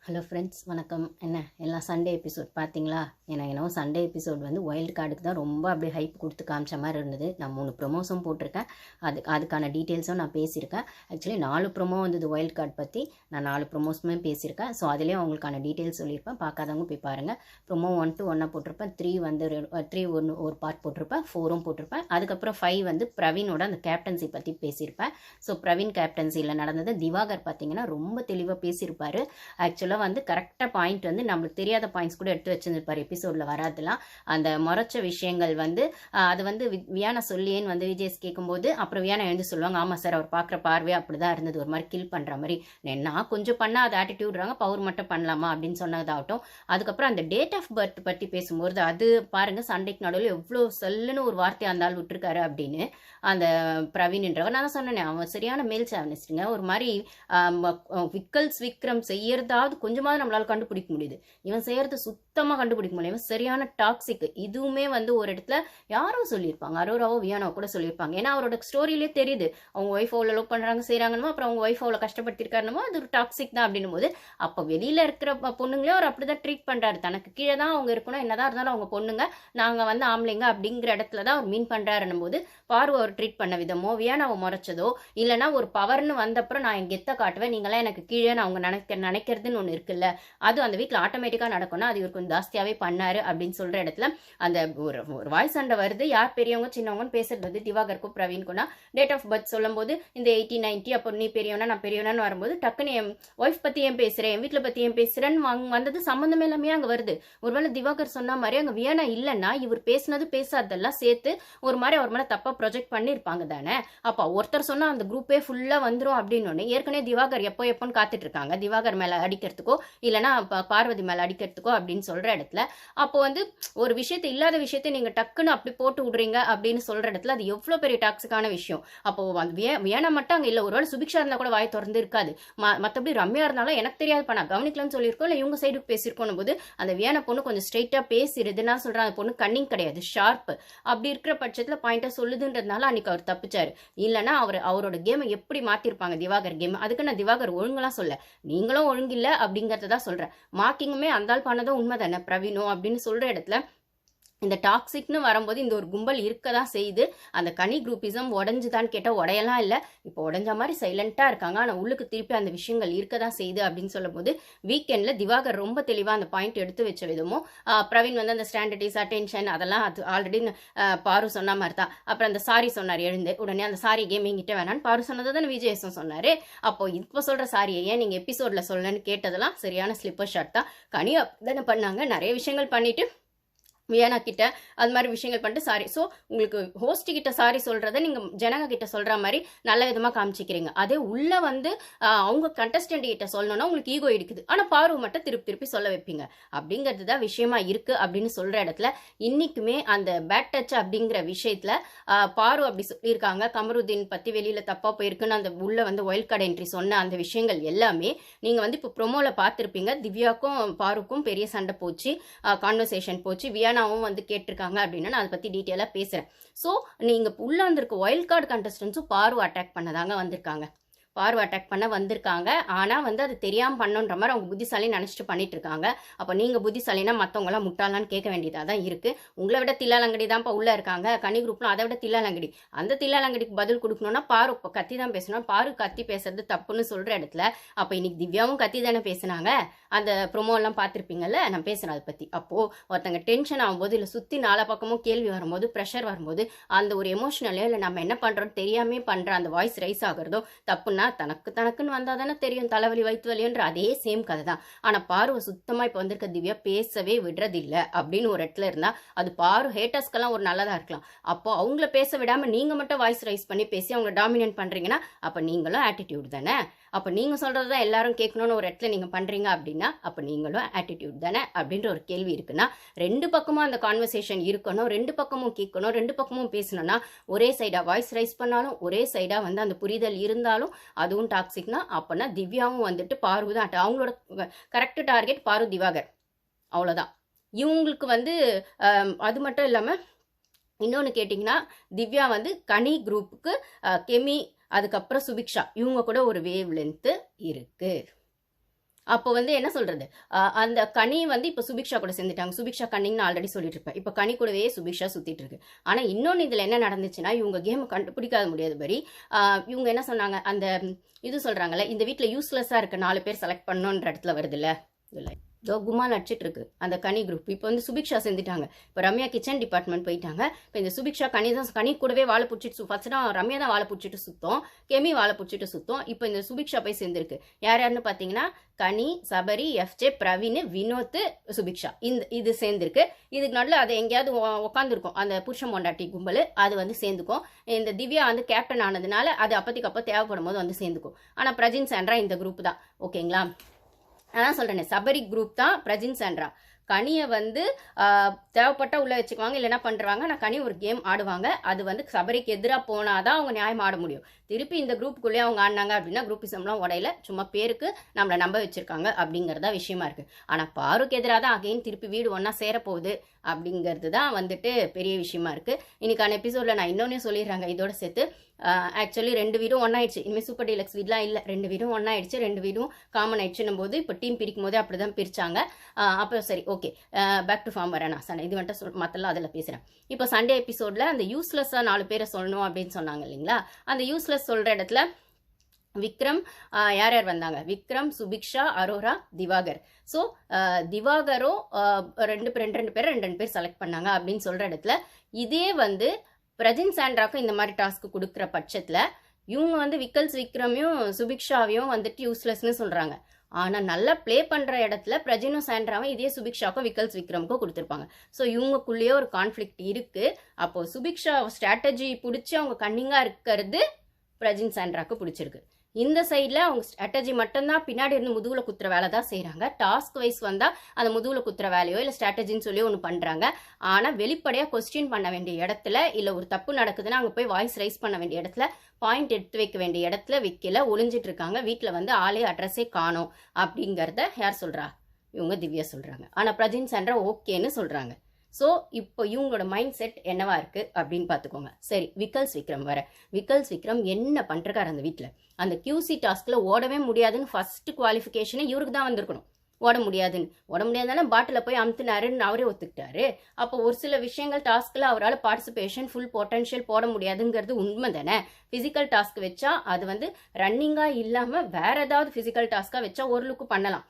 Hello friends, வணக்கம். என்ன எல்லாம் சண்டே எபிசோட் பார்த்தீங்களா? என்னவோ சண்டே எபிசோட் வந்து வைல்டு கார்டுக்கு தான் ரொம்ப அப்படியே ஹைப் கொடுத்து காமிச்ச மாதிரி இருந்தது. நான் 3 ப்ரொமோஸும் போட்டிருக்கேன். அதுக்கான டீட்டெயில்ஸும் நான் பேசியிருக்கேன். ஆக்சுவலி 4 ப்ரொமோ வந்தது வைல்டு கார்டு பற்றி. நான் 4 ப்ரொமோஸுமே பேசியிருக்கேன். ஸோ அதுலேயும் அவங்களுக்கான டீட்டெயில்ஸ் சொல்லியிருப்பேன். பார்க்காதவங்க போய் பாருங்கள். ப்ரொமோ 1 to 1 போட்டிருப்பேன். 3 வந்து 3 ஒரு பார்ட் போட்டிருப்பேன். 4ம் போட்டிருப்பேன். அதுக்கப்புறம் 5 வந்து பிரவீனோட அந்த கேப்டன்சி பற்றி பேசியிருப்பேன். ஸோ பிரவீன் கேப்டன்சியில் நடந்தது. திவாகர் பார்த்தீங்கன்னா ரொம்ப தெளிவாக பேசியிருப்பார். ஆக்சுவலாக வந்து கரெக்டாக பாயிண்ட் வந்து நம்மளுக்கு தெரியாத பாயிண்ட்ஸ் கூட எடுத்து வச்சுருப்பார். எபிசோடில் வராதுலாம் அந்த முறைச்ச விஷயங்கள் வந்து அது வந்து வியானா சொல்லியேன்னு வந்து விஜேஸ் கேட்கும்போது அப்புறம் வியானா எழுந்து சொல்லுவாங்க, ஆமாம் சார் அவர் பார்க்குற பார்வையாக அப்படி தான் இருந்தது, ஒரு மாதிரி கில் பண்ணுற மாதிரி. நான் கொஞ்சம் பண்ணால் அது ஆட்டிடியூட்றாங்க, பவர் மட்டும் பண்ணலாமா அப்படின்னு சொன்னதாகட்டும். அதுக்கப்புறம் அந்த டேட் ஆஃப் பர்த் பற்றி பேசும்போது அது பாருங்கள், சண்டைக்கு நடுவில் எவ்வளோ சொல்லுன்னு ஒரு வார்த்தை அந்த ஆள் விட்டுருக்காரு அப்படின்னு அந்த பிரவீன்ன்றவர். நான் தான் சொன்னேன், அவன் சரியான மேல் சாவனிஸ்டுங்க. ஒரு மாதிரி விக்கல்ஸ் விக்ரம் செய்யறதாவது கொஞ்சமாவது நம்மளால கண்டுபிடிக்க முடியுது. இவன் செய்யறது சுத்தமாக கண்டுபிடிக்க முடியல. இவன் சரியான டாக்ஸிக். இதுவுமே வந்து ஒரு இடத்துல யாரும் சொல்லியிருப்பாங்க, அரோராவோ வியானாவோ கூட சொல்லியிருப்பாங்க. ஏன்னா அவரோட ஸ்டோரியிலே தெரியுது, அவங்க ஒய்ஃப் அவ்வளோ லவ் பண்ணுறாங்க செய்கிறாங்கன்னு, அப்புறம் அவங்க ஒய்ஃப் அவ்வளோ கஷ்டப்படுத்திருக்காருனமோ அது ஒரு டாக்ஸிக் தான் அப்படின்னும் போது, அப்போ வெளியில் இருக்கிற பொண்ணுங்களே அவர் அப்படிதான் ட்ரீட் பண்ணுறாரு. தனக்கு கீழே தான் அவங்க இருக்கணும், என்னதான் இருந்தாலும் அவங்க பொண்ணுங்க, நாங்கள் வந்து ஆம்பளைங்க அப்படிங்கிற இடத்துல தான் அவர் மீன் பண்ணுறாருன்னும் போது, பார்வை அவர் ட்ரீட் பண்ண விதமோ வியானாவை முறைச்சதோ இல்லைன்னா ஒரு பவர்னு வந்தப்புறம் நான் எங்கள் கெத்த காட்டுவேன், நீங்களாம் எனக்கு கீழே அவங்க நினைக்கிறதுன்னு ஒன்று இருக்குல்ல, அது அந்த வீட்டில் ஆட்டோமேட்டிக்காக நடக்கும்னா அது இவர் கொஞ்சம் ஜாஸ்தியாகவே பண்ணாரு அப்படின்னு சொல்கிற இடத்துல அந்த ஒரு வாய்ஸ் சண்டை வருது. யார் பெரியவங்க சின்னவங்கன்னு பேசுறது வந்து திவாகருக்கும் பிரவீன்கும்னா டேட் ஆஃப் பர்த் சொல்லும்போது இந்த 80 90 அப்போ நீ பெரியவனா நான் பெரியவனான்னு வரும்போது டக்குன்னு என் ஒய்ஃப் பற்றி ஏன் பேசுகிறேன், என் வீட்டில் பற்றி ஏன் பேசுகிறேன்னு வந்தது சம்மந்தமே எல்லாமே அங்கே வருது. ஒருவேளை திவாகர் சொன்ன மாதிரி அங்கே வியானா இல்லைன்னா இவர் பேசினது பேசாதெல்லாம் சேர்த்து ஒரு மாதிரி அவர் மேலே தப்பாக ப்ரொஜெக்ட் பண்ணியிருப்பாங்க தானே. அப்போ ஒருத்தர் சொன்னால் அந்த குரூப்பே ஃபுல்லாக வந்துடும் அப்படின்னு ஏற்கனவே திவாகர் எப்போன்னு காத்துட்டு இருக்காங்க, திவாகர் மேலே அடிக்கிறதுக்கோ இல்லைன்னா பார்வதி மேலே அடிக்கிறதுக்கோ அப்படின்னு சொல்கிற இடத்துல அப்போ வந்து ஒரு விஷயத்தை இல்லாத விஷயத்தை நீங்கள் டக்குன்னு அப்படி போட்டு விடுறீங்க அப்படின்னு சொல்கிற இடத்துல அது எவ்வளோ பெரிய டாக்ஸிக்கான விஷயம். அப்போ அந்த வியானா மட்டும் அங்கே இல்லை, ஒருவேளை சுபிக்ஷா இருந்தால் கூட வாய் திறந்து இருக்காது. மற்றபடி ரம்யா இருந்தாலும் எனக்கு தெரியாது பண்ண கவனிக்கலாம்னு சொல்லியிருக்கோம், இல்லை இவங்க சைடுக்கு பேசியிருக்கோம் போது அந்த வியானா பொண்ணு கொஞ்சம் ஸ்ட்ரெயிட்டாக பேசிடுது. நான் சொல்கிறேன், அந்த பொண்ணு கன்னிங் கிடையாது, ஷார்ப்பு. அப்படி இருக்கிற பட்சத்தில் பாயிண்டாக சொல்லுதுன்றதுனால அன்னைக்கு அவர் தப்பிச்சாரு. இல்லைன்னா அவரோட கேமை எப்படி மாற்றிருப்பாங்க திவாகர் கேம். அதுக்கு நான் திவாகர் ஒழுங்கெல்லாம் சொல்ல, நீங்களும் ஒழுங்கில்லை அப்படிங்கிறத தான் சொல்கிறேன். மார்க்கிங்குமே அந்தால் பண்ணதும் உண்மை தானே பிரவீனோ அப்படின்னு சொல்கிற இடத்துல இந்த டாக்ஸிக்னு வரும்போது இந்த ஒரு கும்பல் இருக்க தான் செய்யுது. அந்த கனி குரூப்பிசம் உடஞ்சுதான்னு கேட்டால் உடையெல்லாம் இல்லை, இப்போ உடஞ்ச மாதிரி சைலண்ட்டாக இருக்காங்க. ஆனால் உள்ளுக்கு திருப்பி அந்த விஷயங்கள் இருக்க தான் செய்யுது அப்படின்னு சொல்லும் போது வீக்கெண்டில் திவாகர் ரொம்ப தெளிவாக அந்த பாயிண்ட் எடுத்து வச்ச விதமும் பிரவீன் வந்து அந்த ஸ்டாண்டர்டிஸ் அட்டென்ஷன் அதெல்லாம் அது ஆல்ரெடி பாரு சொன்ன மாதிரி தான். அப்புறம் அந்த சாரி சொன்னார் எழுந்து உடனே, அந்த சாரி கேம் எங்கிட்ட வேணான்னு பாரு சொன்னதை தானே விஜயசும் சொன்னார். அப்போ இப்போ சொல்கிற சாரியை ஏன் நீங்கள் எபிசோடில் சொல்லணும்னு கேட்டதெல்லாம் சரியான ஸ்லிப்பர் ஷாட் தான். கனி தானே பண்ணாங்க, நிறைய விஷயங்கள் பண்ணிட்டு வியானா கிட்ட அது மாதிரி விஷயங்கள் பண்ணிட்டு சாரி. ஸோ உங்களுக்கு ஹோஸ்ட் கிட்ட சாரி சொல்கிறத நீங்கள் ஜனங்க கிட்ட சொல்கிற மாதிரி நல்ல விதமாக காமிச்சிக்கிறீங்க. அதே உள்ளே வந்து அவங்க கண்டஸ்டன்ட் கிட்ட சொல்லணும்னா உங்களுக்கு ஈகோ இருக்குது, ஆனால் பார்வை மட்டும் திருப்பி சொல்ல வைப்பீங்க. அப்படிங்கிறது தான் விஷயமா இருக்குது அப்படின்னு சொல்கிற இடத்துல இன்றைக்குமே அந்த பேட் டச் அப்படிங்கிற விஷயத்தில் பாரு அப்படி சொல்லியிருக்காங்க. கமருதீன் பற்றி வெளியில் தப்பாக போயிருக்குன்னு அந்த உள்ளே வந்து ஒயில்ட் கார்டு என்ட்ரி சொன்ன அந்த விஷயங்கள் எல்லாமே நீங்கள் வந்து இப்போ ப்ரொமோவில் பார்த்துருப்பீங்க. திவ்யாவுக்கும் பாருக்கும் பெரிய சண்டை போச்சு, கான்வர்சேஷன் போச்சு, வியானாவும் வந்து கேட்டிருக்காங்க அப்படின்னு நான் அதை பற்றி டீட்டெயிலாக பேசுகிறேன். ஸோ நீங்கள் உள்ள வந்திருக்க ஒயில்ட் கார்டு கண்டஸ்டன்ஸும் பாரு அட்டாக் பண்ணதாங்க வந்திருக்காங்க, பார்வை அட்டாக் பண்ண வந்திருக்காங்க. ஆனால் வந்து அது தெரியாமல் பண்ணுன்ற மாதிரி அவங்க புத்திசாலின்னு நினச்சிட்டு பண்ணிட்டு இருக்காங்க. அப்போ நீங்கள் புத்திசாலினா மற்றவங்களாம் முட்டாளான்னு கேட்க வேண்டியதாக தான் இருக்குது. உங்களை விட தில்லாலங்கடி தான்ப்பா உள்ளே இருக்காங்க, கனி குரூப்லாம் அதை விட தில்லாலங்கடி. அந்த தில்லாலங்கடிக்கு பதில் கொடுக்கணும்னா பாரு கத்தி தான் பேசணும். பாரு கத்தி பேசுறது தப்புன்னு சொல்கிற இடத்துல அப்போ இன்னைக்கு திவ்யாவும் கத்தி தானே பேசுனாங்க. அந்த ப்ரொமோலாம் பார்த்துருப்பீங்கல்ல, நான் பேசுகிறேன் அதை பற்றி. அப்போது ஒருத்தங்க டென்ஷன் ஆகும்போது இல்லை சுற்றி நாலா பக்கமும் கேள்வி வரும்போது ப்ரெஷர் வரும்போது அந்த ஒரு எமோஷனலே இல்லை நம்ம என்ன பண்ணுறோன்னு தெரியாமே பண்ணுற அந்த வாய்ஸ் ரைஸ் ஆகிறதோ தப்புன்னா தனக்குன்னு வந்தால் தானே தெரியும் தலைவலி வயிற்று வலின்ற அதே சேம் கதை தான். ஆனால் பார்வை சுத்தமாக இப்போ வந்திருக்க திவ்யா பேசவே விடுறதில்லை அப்படின்னு ஒரு இடத்துல இருந்தால் அது பாரு ஹேட்டர்ஸ்க்கெல்லாம் ஒரு நல்லதாக இருக்கலாம். அப்போ அவங்கள பேச விடாமல் நீங்கள் மட்டும் வாய்ஸ் ரைஸ் பண்ணி பேசி அவங்கள டாமினேட் பண்ணுறீங்கன்னா அப்போ நீங்களும் ஆட்டிடியூட் தானே. அப்போ நீங்கள் சொல்கிறது தான் எல்லாரும் கேட்கணும்னு ஒரு இடத்துல நீங்கள் பண்ணுறீங்க அப்படின்னா அப்போ நீங்களும் ஆட்டிடியூட் தானே அப்படின்ற ஒரு கேள்வி இருக்குன்னா ரெண்டு பக்கமும் அந்த கான்வர்சேஷன் இருக்கணும், ரெண்டு பக்கமும் கேட்கணும், ரெண்டு பக்கமும் பேசணும்னா ஒரே சைடாக வாய்ஸ் ரைஸ் பண்ணாலும் ஒரே சைடாக வந்து அந்த புரிதல் இருந்தாலும் அதுவும் டாக்ஸிக்னா அப்போனா திவ்யாவும் வந்துட்டு பாரு தான். அவங்களோட கரெக்ட் டார்கெட் பாரு திவாகர், அவ்வளோதான். இவங்களுக்கு வந்து அது மட்டும் இல்லாமல் இன்னொன்று கேட்டிங்கன்னா திவ்யா வந்து கனி குரூப்புக்கு கெமி அதுக்கப்புறம் சுபிக்ஷா இவங்க கூட ஒரு வேவ் லென்த்து இருக்குது. அப்போ வந்து என்ன சொல்றது, அந்த கனி வந்து இப்போ சுபிக்ஷா கூட சேர்ந்துட்டாங்க. சுபிக்ஷா கனின்னு ஆல்ரெடி சொல்லிட்டு இருப்பேன். இப்போ கனி கூடவே சுபிக்ஷா சுத்திட்டு இருக்கு. ஆனா இன்னொன்னு இதுல என்ன நடந்துச்சுன்னா, இவங்க கேம் கண்டுபிடிக்காத முடியாது பரி. இவங்க என்ன சொன்னாங்க, அந்த இது சொல்றாங்கல்ல, இந்த வீட்ல யூஸ்லெஸ்ஸா இருக்க 4 பேர் செலக்ட் பண்ணணுன்ற இடத்துல வருதுல்ல, இதோ குமால் அடிச்சிட்டு இருக்கு அந்த கனி குரூப். இப்போ வந்து சுபிக்ஷா செஞ்சுட்டாங்க. இப்போ ரம்யா கிச்சன் டிபார்ட்மெண்ட் போயிட்டாங்க. இப்போ இந்த சுபிக்ஷா கனி கூடவே வாழை பிடிச்சிட்டு ஃபர்ஸ்ட் தான் ரம்யா தான் வாழை பிடிச்சிட்டு சுத்தம், கெமி வாழை பிடிச்சிட்டு சுத்தம். இப்போ இந்த சுபிக்ஷா போய் சேர்ந்துருக்கு. யாருன்னு பார்த்தீங்கன்னா கனி, சபரி, எஃப்ஜே, பிரவீன், வினோத், சுபிக்ஷா இது சேர்ந்துருக்கு. இதுக்கு நடுவில் அது எங்கேயாவது உட்காந்துருக்கும் அந்த புருஷன் பொண்டாட்டி கும்பல், அது வந்து சேர்ந்துக்கும். இந்த திவ்யா வந்து கேப்டன் ஆனதுனால அது அப்போதைக்கு அப்போ தேவைப்படும் போது வந்து சேர்ந்துக்கும். ஆனால் பிரஜின் சாண்ட்ரா இந்த குரூப் தான். ஓகேங்களா? அதான் சொல்கிறேனே, சபரி குரூப் தான் பிரஜின் சாண்ட்ரா. கனியை வந்து தேவைப்பட்ட உள்ளே வச்சுக்குவாங்க, இல்லைன்னா பண்ணுறாங்க. ஆனால் கனி ஒரு கேம் ஆடுவாங்க. அது வந்து சபரிக்கு எதிராக போனாதான் அவங்க நியாயம் ஆட முடியும். திருப்பி இந்த குரூப்புக்குள்ளேயே அவங்க ஆடினாங்க அப்படின்னா குரூப்பிசம்லாம் உடையில, சும்மா பேருக்கு நம்மளை நம்ப வச்சிருக்காங்க அப்படிங்கிறதா விஷயமா இருக்குது. ஆனால் பாருக்கு எதிராக தான் அகைன் திருப்பி வீடு ஒன்றா சேரப்போகுது அப்படிங்கிறது தான் வந்துட்டு பெரிய விஷயமா இருக்குது. இன்னைக்கான எபிசோடில் நான் இன்னொன்னே சொல்லிடுறாங்க இதோட சேர்த்து. ஆக்சுவலி 2 வீடும் ஒன்றாயிடுச்சு. இனிமேல் சூப்பர் டீலக்ஸ் வீடெலாம் இல்லை, 2 வீடும் ஒன்றாயிடுச்சு. 2 வீடும் காமன் ஆயிடுச்சுன்னும் போது இப்போ டீம் பிரிக்கும் போதே அப்படி தான் பிரித்தாங்க. அப்போ சரி, ஓகே, பேக் டு ஃபார்ம் வரேன் நான். சண்டே இது வந்துட்டு மற்றெல்லாம் அதில் பேசுகிறேன். இப்போ சண்டே எபிசோடில் அந்த யூஸ்லெஸ்ஸாக 4 பேரை சொல்லணும் அப்படின்னு சொன்னாங்க இல்லைங்களா? அந்த யூஸ்லெஸ் சொல்கிற இடத்துல விக்ரம், யார் யார் வந்தாங்க, விக்ரம், சுபிக்ஷா, அரோரா, திவாகர். ஸோ திவாகரும் ரெண்டு பேர் செலக்ட் பண்ணாங்க அப்படின்னு சொல்கிற இடத்துல இதே வந்து பிரஜின் சாண்ட்ராக்கும் இந்த மாதிரி டாஸ்க்கு கொடுக்குற பட்சத்தில் இவங்க வந்து விக்ரமையும் சுபிக்ஷாவையும் வந்துட்டு யூஸ்லெஸ்ன்னு சொல்கிறாங்க. ஆனால் நல்லா ப்ளே பண்ணுற இடத்துல பிரஜினும் சாண்ட்ராவும் இதே சுபிக்ஷாக்கும் விக்ரமுக்கும் கொடுத்துருப்பாங்க. ஸோ இவங்களுக்குள்ளேயே ஒரு கான்ஃப்ளிக்ட் இருக்குது. அப்போது சுபிக்ஷா ஸ்ட்ராட்டஜி பிடிச்சி அவங்க கன்னிங்காக இருக்கிறது பிரஜின் சாண்ட்ராக்கு பிடிச்சிருக்கு. இந்த சைடில் அவங்க ஸ்ட்ராட்டஜி மட்டும்தான் பின்னாடி இருந்து முதுகில் குத்துற வேலை தான் செய்கிறாங்க. டாஸ்க் வைஸ் வந்தால் அந்த முதுகில் குத்துற வேலையோ இல்லை ஸ்ட்ராட்டஜின்னு சொல்லி ஒன்று பண்ணுறாங்க. ஆனால் வெளிப்படையாக கொஸ்டின் பண்ண வேண்டிய இடத்துல, இல்லை ஒரு தப்பு நடக்குதுன்னா அங்கே போய் வாய்ஸ் ரைஸ் பண்ண வேண்டிய இடத்துல, பாயிண்ட் எடுத்து வைக்க வேண்டிய இடத்துல வைக்கல, ஒளிஞ்சிட்டு இருக்காங்க. வீட்டில் வந்து ஆளே அட்ரஸே காணோம் அப்படிங்கிறத யார் சொல்கிறா? இவங்க திவ்யா சொல்கிறாங்க. ஆனால் பிரஜின் சாண்ட்ரா ஓகேன்னு சொல்கிறாங்க. ஸோ இப்போ இவங்களோட மைண்ட் செட் என்னவா இருக்குது அப்படின்னு பார்த்துக்கோங்க. சரி, விக்ரம் வர. விக்ரம் என்ன பண்ணுறாரு அந்த வீட்டில்? அந்த QC டாஸ்கில் ஓடவே முடியாதுன்னு ஃபஸ்ட்டு குவாலிஃபிகேஷனே இவருக்கு தான் வந்திருக்கணும். ஓட முடியாதுன்னு பாட்டில் போய் அமுத்துனாருன்னு அவரே ஒத்துக்கிட்டாரு. அப்போ ஒரு சில விஷயங்கள் டாஸ்கில் அவரால் பார்ட்டிசிபேஷன் ஃபுல் பொட்டன்ஷியல் போட முடியாதுங்கிறது உண்மை தானே. ஃபிசிக்கல் டாஸ்க் வச்சா அது வந்து ரன்னிங்காக இல்லாமல் வேற ஏதாவது ஃபிசிக்கல் டாஸ்க்காக வச்சா ஒரு லுக்கு பண்ணலாம்,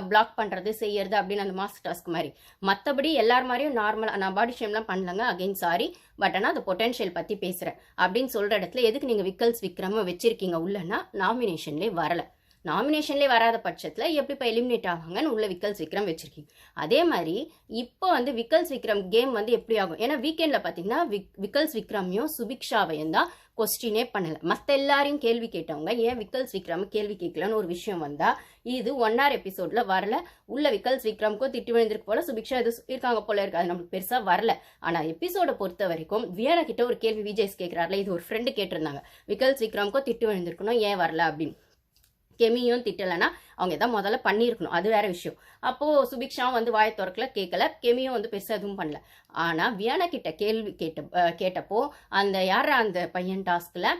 பிளாக் பண்ணுறது செய்யறது அப்படின்னு அந்த மாஸ்டர் டாஸ்க் மாதிரி. மற்றபடி எல்லார் மாதிரியும் நார்மலாக நான் பாடி ஷேம்லாம் பண்ணலங்க, அகைன் சாரி, பட் ஆனால் அந்த பொட்டன்ஷியல் பற்றி பேசுகிறேன் அப்படின்னு சொல்கிற இடத்துல எதுக்கு நீங்கள் விக்ரமை வச்சிருக்கீங்க உள்ளன்னா நாமினேஷன்லேயே வரலை. நாமினேஷன்லேயே வராத பட்சத்தில் எப்படி இப்போ எலிமினேட் ஆவாங்கன்னு உள்ள விக்ரம் வச்சிருக்கீங்க. அதே மாதிரி இப்போ வந்து விக்ரம் கேம் வந்து எப்படி ஆகும்? ஏன்னா வீக்கெண்டில் பார்த்தீங்கன்னா விக்ரமையும் சுபிக்ஷாவையும் தான் கொஸ்டினே பண்ணலை. மற்ற எல்லாரையும் கேள்வி கேட்டவங்க ஏன் விக்ரம் கேள்வி கேட்கலன்னு ஒரு விஷயம் வந்தால் இது 1 hour எபிசோடில் வரல. உள்ள விக்ரமுக்கும் திட்டு விழுந்திருக்கு போல, சுபிக்ஷா எது இருக்காங்க போல இருக்கு, அது நம்மளுக்கு பெருசாக வரல. ஆனால் எபிசோடை பொறுத்த வரைக்கும் வியானா கிட்ட ஒரு கேள்வி விஜய்ஸ் கேட்குறாருல, இது ஒரு ஃப்ரெண்டு கேட்டிருந்தாங்க, விக்ரமுக்கும் திட்டு விழுந்திருக்கணும் ஏன் வரல அப்படின்னு. கெமியும் திட்டலைன்னா அவங்க எதாவது முதல்ல பண்ணியிருக்கணும், அது வேற விஷயம். அப்போது சுபிக்ஷாவும் வந்து வாயை திறக்கல, கேட்கல, கெமியும் வந்து பெருசாக எதுவும் பண்ணல. ஆனால் வியானா கிட்ட கேள்வி கேட்டப்போ அந்த அந்த பையன் டாஸ்கில்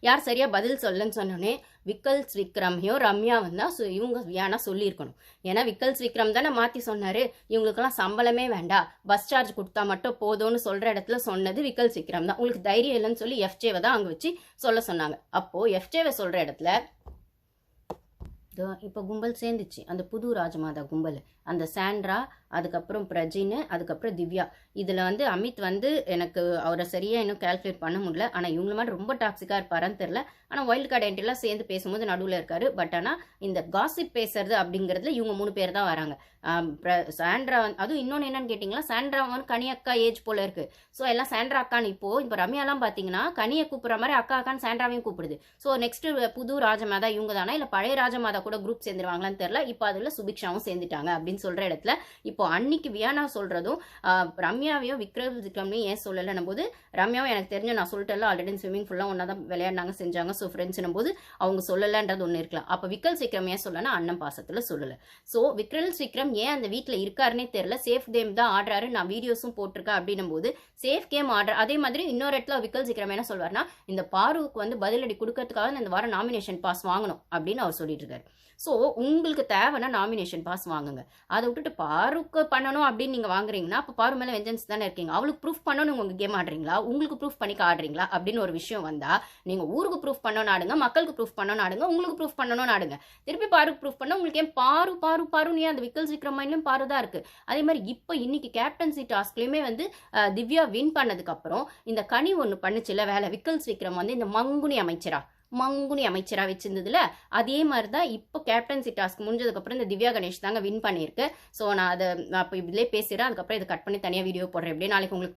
யார் சரியா பதில் சொல்லன்னு சொன்னோன்னே விக்ரமையும் ரம்யா வந்தா இவங்க வியானா சொல்லியிருக்கணும். ஏன்னா விக்ரம் தானே மாற்றி சொன்னார், இவங்களுக்கெல்லாம் சம்பளமே வேண்டாம், பஸ் சார்ஜ் கொடுத்தா மட்டும் போதும்னு சொல்கிற இடத்துல சொன்னது விக்ரம் தான். உங்களுக்கு தைரியம் இல்லைன்னு சொல்லி எஃப்ஜேவை தான் அங்கே வச்சு சொல்ல சொன்னாங்க. அப்போது எஃப்ஜேவை சொல்கிற இடத்துல இப்போ கும்பல் சேர்ந்துச்சு, அந்த புது ராஜமாதா கும்பல், அந்த சாண்ட்ரா, அதுக்கப்புறம் பிரஜின், அதுக்கப்புறம் திவ்யா. இதில் வந்து அமித் வந்து எனக்கு அவரை சரியாக இன்னும் கால்குலேட் பண்ண முடியல. ஆனால் இவங்கள மாதிரி ரொம்ப டாக்ஸிக்காக இருப்பாரான்னு தெரில. ஆனால் வைல்டு கார்டு என்ட்ரிலாம் சேர்ந்து பேசும்போது நடுவில் இருக்காரு. பட் ஆனால் இந்த காசிப் பேசுறது அப்படிங்கிறதுல இவங்க 3 பேர் தான் வராங்க. சாண்ட்ரா அதுவும் இன்னொன்று என்னன்னு கேட்டிங்கன்னா, சாண்ட்ரா வந்து கனி அக்கா ஏஜ் போல இருக்குது. ஸோ எல்லாம் சாண்ட்ரா அக்கான்னு இப்போ ரம்யாலாம் பார்த்தீங்கன்னா கனியை கூப்பிட்ற மாதிரி அக்கா அக்கான்னு சாண்ட்ராவையும் கூப்பிடுது. ஸோ நெக்ஸ்ட்டு புது ராஜமாதா இவங்க தானே, இல்லை பழைய ராஜமாதா கூட குரூப் சேர்ந்துருவாங்களான்னு தெரில. இப்போ அதில் சுபிக்ஷாவும் சேர்ந்துட்டாங்க அப்படின்னு சொல்கிற இடத்துல இப்போ அன்னைக்கு வியானா சொல்கிறதும் ரம்யாவையும் விக்ரமையும் ஏன் சொல்லலைன்னும் போது, ரம்யாவும் எனக்கு தெரிஞ்ச நான் சொல்லிட்டேன்ல ஆல்ரெடி ஸ்விம்மிங் ஃபுல்லாக ஒன்றா தான் விளையாடினாங்க செஞ்சாங்க, ஸோ ஃப்ரெண்ட்ஸ்னும் போது அவங்க சொல்லலைன்றது ஒன்று இருக்கலாம். அப்போ விக்ரம் ஏன் சொல்லலைன்னா அண்ணன் பாசத்தில் சொல்லலை. ஸோ விக்ரம் ஏன் அந்த வீட்டில் இருக்காருன்னே தெரியல. சேஃப் கேம் தான் ஆடுறாரு, நான் வீடியோஸும் போட்டிருக்கேன் அப்படின்னும் போது சேஃப் கேம் ஆடுற. அதே மாதிரி இன்னொரு இடத்துல விக்ரம் என்ன சொல்வார்னா, இந்த பாருவுக்கு வந்து பதிலடி கொடுக்கறதுக்காக இந்த வாரம் நாமினேஷன் பாஸ் வாங்கணும் அப்படின்னு அவர் சொல்லிட்டு இருக்காரு. ஸோ உங்களுக்கு தேவைன்னா நாமினேஷன் பாஸ் வாங்குங்க. அதை விட்டுட்டு பாருக்கு பண்ணணும் அப்படின்னு நீங்கள் வாங்குறீங்கன்னா அப்போ பாரு மேலே வெஞ்சன்ஸ் தானே இருக்கீங்க. அவளுக்கு ப்ரூஃப் பண்ணணும் உங்கள் கேம் ஆடுறீங்களா, உங்களுக்கு ப்ரூஃப் பண்ணிக்க ஆடுறீங்களா அப்படின்னு ஒரு விஷயம் வந்தால் நீங்கள் ஊருக்கு ப்ரூஃப் பண்ணணும் ஆடுங்க, மக்களுக்கு ப்ரூஃப் பண்ணணும் ஆடுங்க, உங்களுக்கு ப்ரூஃப் பண்ணணும் ஆடுங்க. திருப்பி பாருக்கு ப்ரூஃப் பண்ண உங்களுக்கு ஏன் பாரு பாரு பாருன்னு அந்த விக்கல்ஸ் விக்ரம் மைண்ட்லையும் பாரு தான் இருக்குது. அதே மாதிரி இப்போ இன்னைக்கு கேப்டன்சி டாஸ்க்லையுமே வந்து திவ்யா வின் பண்ணதுக்கப்புறம் இந்த கனி ஒன்று பண்ணுச்சுல வேலை, விக்கல்ஸ் விக்ரம் வந்து இந்த மங்குனி அமைச்சரா வச்சிருந்ததுல அதே மாதிரி தான் இப்போ கேப்டன்சி டாஸ்க் முடிஞ்சதுக்கப்புறம் இந்த திவ்யா கணேஷ் தாங்க வின் பண்ணியிருக்கு. ஸோ நான் அதை இப்போ இதிலே பேசுகிறேன், அதுக்கப்புறம் இதை கட் பண்ணி தனியாக வீடியோ போடுறேன். எப்படியே நாளைக்கு உங்களுக்கு